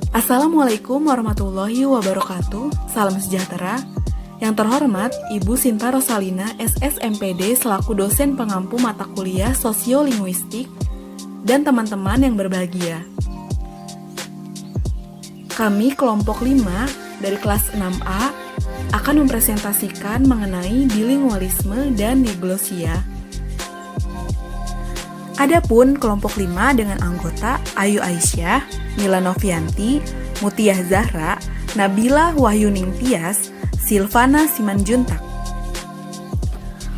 Assalamualaikum warahmatullahi wabarakatuh. Salam sejahtera. Yang terhormat, Ibu Sinta Rosalina, SSMPD selaku dosen pengampu mata kuliah Sosiolinguistik dan teman-teman yang berbahagia. Kami kelompok 5 dari kelas 6A akan mempresentasikan mengenai bilingualisme dan diglosia. Adapun kelompok 5 dengan anggota Ayu Aisyah, Mila Novianti, Mutiah Zahra, Nabila Wahyuning Tias, Silvana Simanjuntak.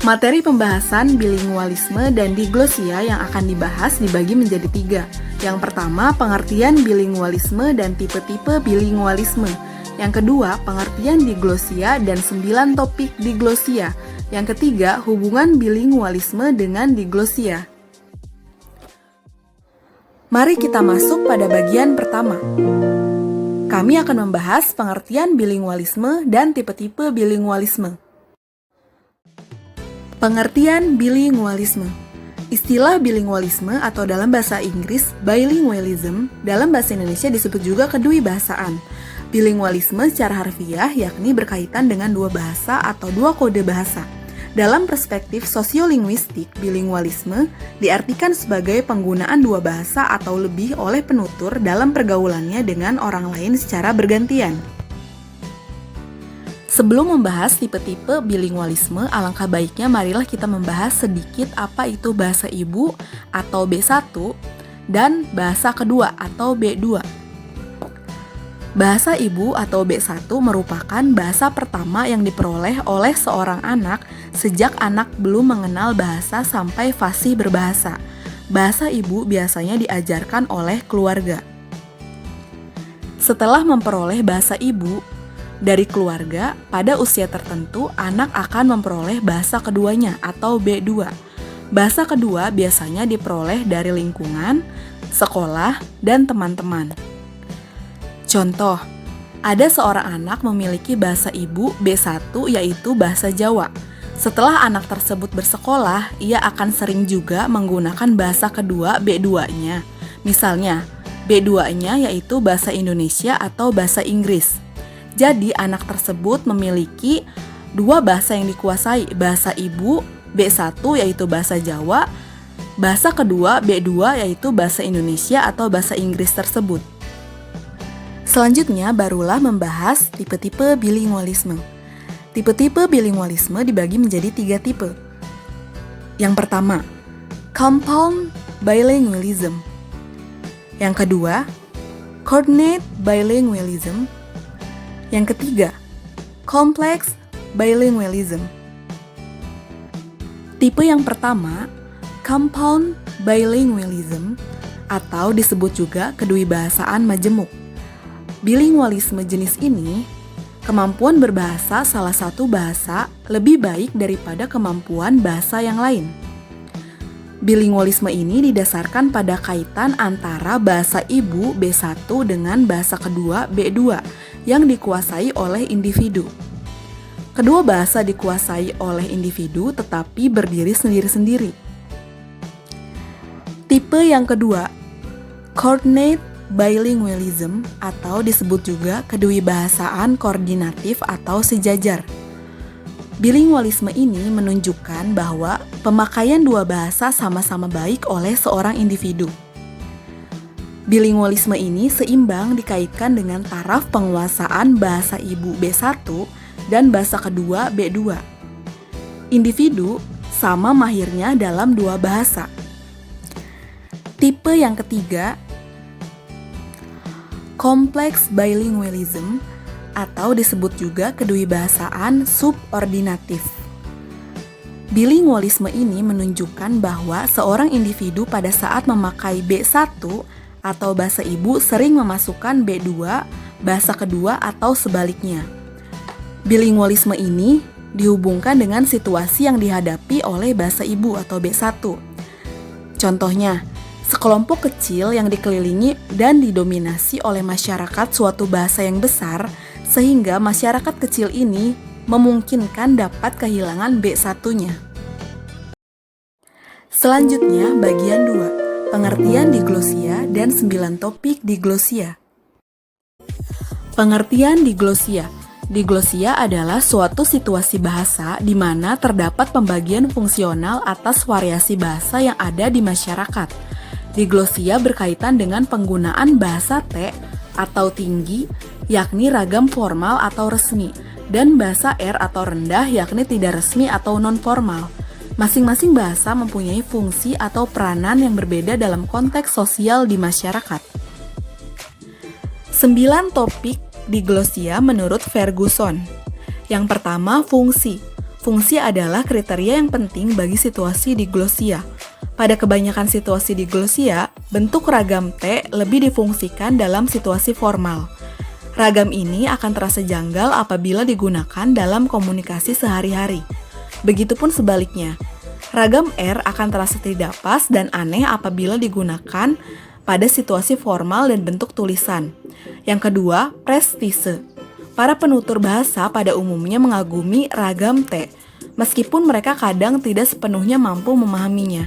Materi pembahasan bilingualisme dan diglosia yang akan dibahas dibagi menjadi 3. Yang pertama, pengertian bilingualisme dan tipe-tipe bilingualisme. Yang kedua, pengertian diglosia dan 9 topik diglosia. Yang ketiga, hubungan bilingualisme dengan diglosia. Mari kita masuk pada bagian pertama. Kami akan membahas pengertian bilingualisme dan tipe-tipe bilingualisme. Pengertian bilingualisme. Istilah bilingualisme atau dalam bahasa Inggris bilingualism, dalam bahasa Indonesia disebut juga kedui-bahasaan. Bilingualisme secara harfiah yakni berkaitan dengan dua bahasa atau dua kode bahasa. Dalam perspektif sosiolinguistik, bilingualisme diartikan sebagai penggunaan dua bahasa atau lebih oleh penutur dalam pergaulannya dengan orang lain secara bergantian. Sebelum membahas tipe-tipe bilingualisme, alangkah baiknya marilah kita membahas sedikit apa itu bahasa ibu atau B1 dan bahasa kedua atau B2. Bahasa ibu atau B1 merupakan bahasa pertama yang diperoleh oleh seorang anak sejak anak belum mengenal bahasa sampai fasih berbahasa. Bahasa ibu biasanya diajarkan oleh keluarga. Setelah memperoleh bahasa ibu dari keluarga, pada usia tertentu anak akan memperoleh bahasa keduanya atau B2. Bahasa kedua biasanya diperoleh dari lingkungan, sekolah, dan teman-teman. Contoh, ada seorang anak memiliki bahasa ibu B1 yaitu bahasa Jawa. Setelah anak tersebut bersekolah, ia akan sering juga menggunakan bahasa kedua B2-nya. Misalnya, B2-nya yaitu bahasa Indonesia atau bahasa Inggris. Jadi, anak tersebut memiliki dua bahasa yang dikuasai, bahasa ibu B1 yaitu bahasa Jawa, bahasa kedua B2 yaitu bahasa Indonesia atau bahasa Inggris tersebut. Selanjutnya barulah membahas tipe-tipe bilingualisme. Tipe-tipe bilingualisme dibagi menjadi 3 tipe. Yang pertama, compound bilingualism. Yang kedua, coordinate bilingualism. Yang ketiga, complex bilingualism. Tipe yang pertama, compound bilingualism atau disebut juga kedui-bahasaan majemuk. Bilingualisme jenis ini, kemampuan berbahasa salah satu bahasa lebih baik daripada kemampuan bahasa yang lain. Bilingualisme ini didasarkan pada kaitan antara bahasa ibu B1 dengan bahasa kedua B2 yang dikuasai oleh individu. Kedua bahasa dikuasai oleh individu tetapi berdiri sendiri-sendiri. Tipe yang kedua, coordinate bilingualism atau disebut juga kedui-bahasaan koordinatif atau sejajar. Bilingualisme ini menunjukkan bahwa pemakaian dua bahasa sama-sama baik oleh seorang individu. Bilingualisme ini seimbang dikaitkan dengan taraf penguasaan bahasa ibu B1 dan bahasa kedua B2. Individu sama mahirnya dalam dua bahasa. Tipe yang ketiga, complex bilingualism atau disebut juga kedui-bahasaan subordinatif. Bilingualisme ini menunjukkan bahwa seorang individu pada saat memakai B1 atau bahasa ibu sering memasukkan B2, bahasa kedua atau sebaliknya. Bilingualisme ini dihubungkan dengan situasi yang dihadapi oleh bahasa ibu atau B1. Contohnya, sekelompok kecil yang dikelilingi dan didominasi oleh masyarakat suatu bahasa yang besar, sehingga masyarakat kecil ini memungkinkan dapat kehilangan B1-nya. Selanjutnya, bagian 2, pengertian diglosia dan 9 topik diglosia. Pengertian diglosia. Diglosia adalah suatu situasi bahasa di mana terdapat pembagian fungsional atas variasi bahasa yang ada di masyarakat. Diglosia berkaitan dengan penggunaan bahasa T atau tinggi, yakni ragam formal atau resmi, dan bahasa R atau rendah, yakni tidak resmi atau non-formal. Masing-masing bahasa mempunyai fungsi atau peranan yang berbeda dalam konteks sosial di masyarakat. 9 topik diglosia menurut Ferguson. Yang pertama, fungsi. Fungsi adalah kriteria yang penting bagi situasi diglosia. Pada kebanyakan situasi diglosia, bentuk ragam T lebih difungsikan dalam situasi formal. Ragam ini akan terasa janggal apabila digunakan dalam komunikasi sehari-hari. Begitupun sebaliknya, ragam R akan terasa tidak pas dan aneh apabila digunakan pada situasi formal dan bentuk tulisan. Yang kedua, prestise. Para penutur bahasa pada umumnya mengagumi ragam T, meskipun mereka kadang tidak sepenuhnya mampu memahaminya.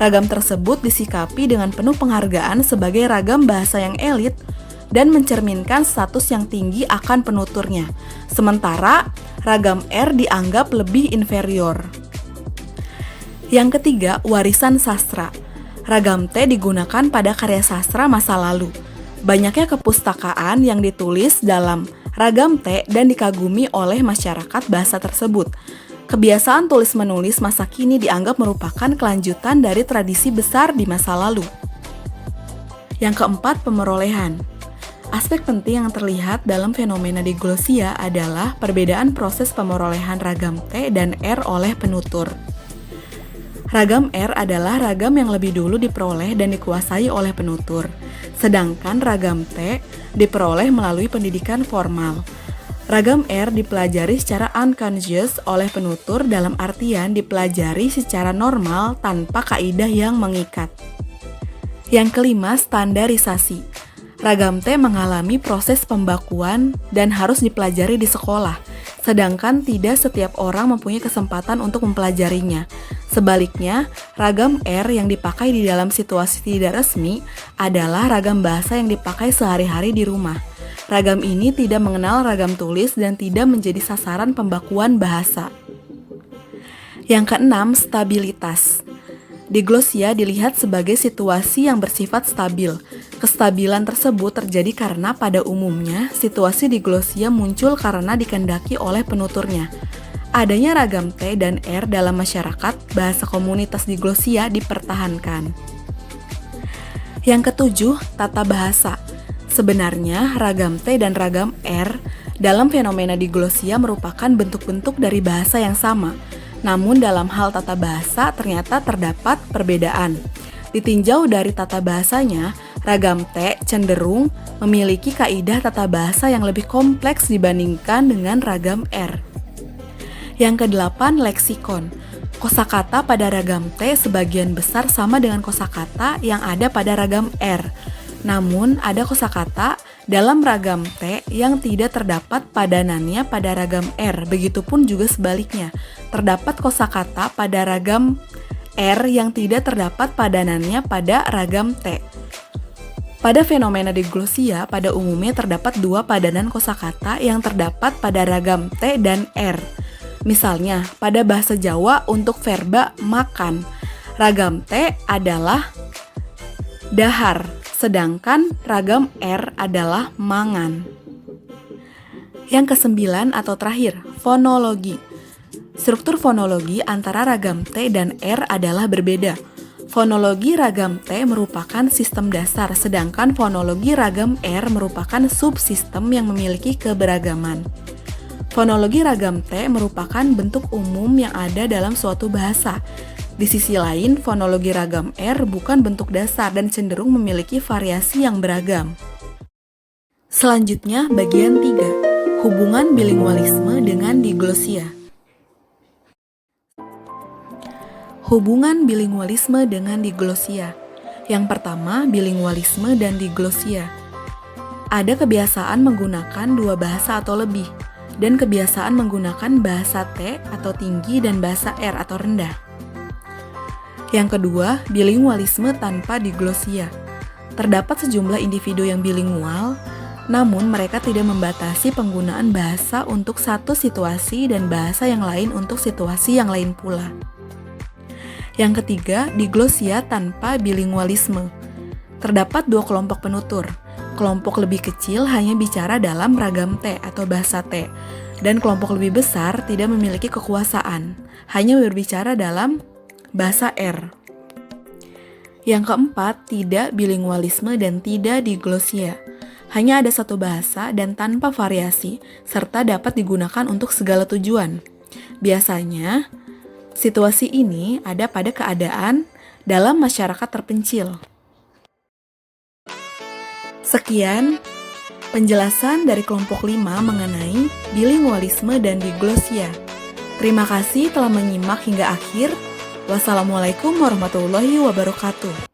Ragam tersebut disikapi dengan penuh penghargaan sebagai ragam bahasa yang elit dan mencerminkan status yang tinggi akan penuturnya. Sementara, ragam R dianggap lebih inferior. Yang ketiga, warisan sastra. Ragam T digunakan pada karya sastra masa lalu. Banyaknya kepustakaan yang ditulis dalam ragam T dan dikagumi oleh masyarakat bahasa tersebut. Kebiasaan tulis-menulis masa kini dianggap merupakan kelanjutan dari tradisi besar di masa lalu. Yang keempat, pemerolehan. Aspek penting yang terlihat dalam fenomena diglosia adalah perbedaan proses pemerolehan ragam T dan R oleh penutur. Ragam R adalah ragam yang lebih dulu diperoleh dan dikuasai oleh penutur, sedangkan ragam T diperoleh melalui pendidikan formal. Ragam R dipelajari secara unconscious oleh penutur dalam artian dipelajari secara normal tanpa kaidah yang mengikat. Yang kelima, standarisasi. Ragam T mengalami proses pembakuan dan harus dipelajari di sekolah, sedangkan tidak setiap orang mempunyai kesempatan untuk mempelajarinya. Sebaliknya, ragam R yang dipakai di dalam situasi tidak resmi adalah ragam bahasa yang dipakai sehari-hari di rumah. Ragam ini tidak mengenal ragam tulis dan tidak menjadi sasaran pembakuan bahasa. Yang keenam, stabilitas. Diglosia dilihat sebagai situasi yang bersifat stabil. Kestabilan tersebut terjadi karena pada umumnya situasi diglosia muncul karena dikehendaki oleh penuturnya. Adanya ragam T dan R dalam masyarakat, bahasa komunitas diglosia dipertahankan. Yang ketujuh, tata bahasa. Sebenarnya, ragam T dan ragam R dalam fenomena diglosia merupakan bentuk-bentuk dari bahasa yang sama. Namun dalam hal tata bahasa ternyata terdapat perbedaan. Ditinjau dari tata bahasanya, ragam T cenderung memiliki kaidah tata bahasa yang lebih kompleks dibandingkan dengan ragam R. Yang kedelapan, leksikon. Kosakata pada ragam T sebagian besar sama dengan kosakata yang ada pada ragam R. Namun, ada kosakata dalam ragam T yang tidak terdapat padanannya pada ragam R. Begitupun juga sebaliknya, terdapat kosakata pada ragam R yang tidak terdapat padanannya pada ragam T. Pada fenomena diglosia, pada umumnya terdapat dua padanan kosakata yang terdapat pada ragam T dan R. Misalnya, pada bahasa Jawa untuk verba makan, ragam T adalah dahar, sedangkan ragam R adalah mangan. Yang kesembilan atau terakhir, fonologi. Struktur fonologi antara ragam T dan R adalah berbeda. Fonologi ragam T merupakan sistem dasar, sedangkan fonologi ragam R merupakan subsistem yang memiliki keberagaman. Fonologi ragam T merupakan bentuk umum yang ada dalam suatu bahasa. Di sisi lain, fonologi ragam R bukan bentuk dasar dan cenderung memiliki variasi yang beragam. Selanjutnya, bagian 3. Hubungan bilingualisme dengan diglosia. Hubungan bilingualisme dengan diglosia. Yang pertama, bilingualisme dan diglosia. Ada kebiasaan menggunakan dua bahasa atau lebih, dan kebiasaan menggunakan bahasa T atau tinggi dan bahasa R atau rendah. Yang kedua, bilingualisme tanpa diglosia. Terdapat sejumlah individu yang bilingual, Namun, mereka tidak membatasi penggunaan bahasa untuk satu situasi dan bahasa yang lain untuk situasi yang lain pula. Yang ketiga, diglosia tanpa bilingualisme. Terdapat dua kelompok penutur. Kelompok lebih kecil hanya bicara dalam ragam T atau bahasa T, dan kelompok lebih besar tidak memiliki kekuasaan, hanya berbicara dalam bahasa R. Yang keempat, tidak bilingualisme dan tidak diglosia. Hanya ada satu bahasa dan tanpa variasi, serta dapat digunakan untuk segala tujuan. Biasanya, situasi ini ada pada keadaan dalam masyarakat terpencil. Sekian penjelasan dari kelompok 5 mengenai bilingualisme dan diglosia. Terima kasih telah menyimak hingga akhir. Wassalamualaikum warahmatullahi wabarakatuh.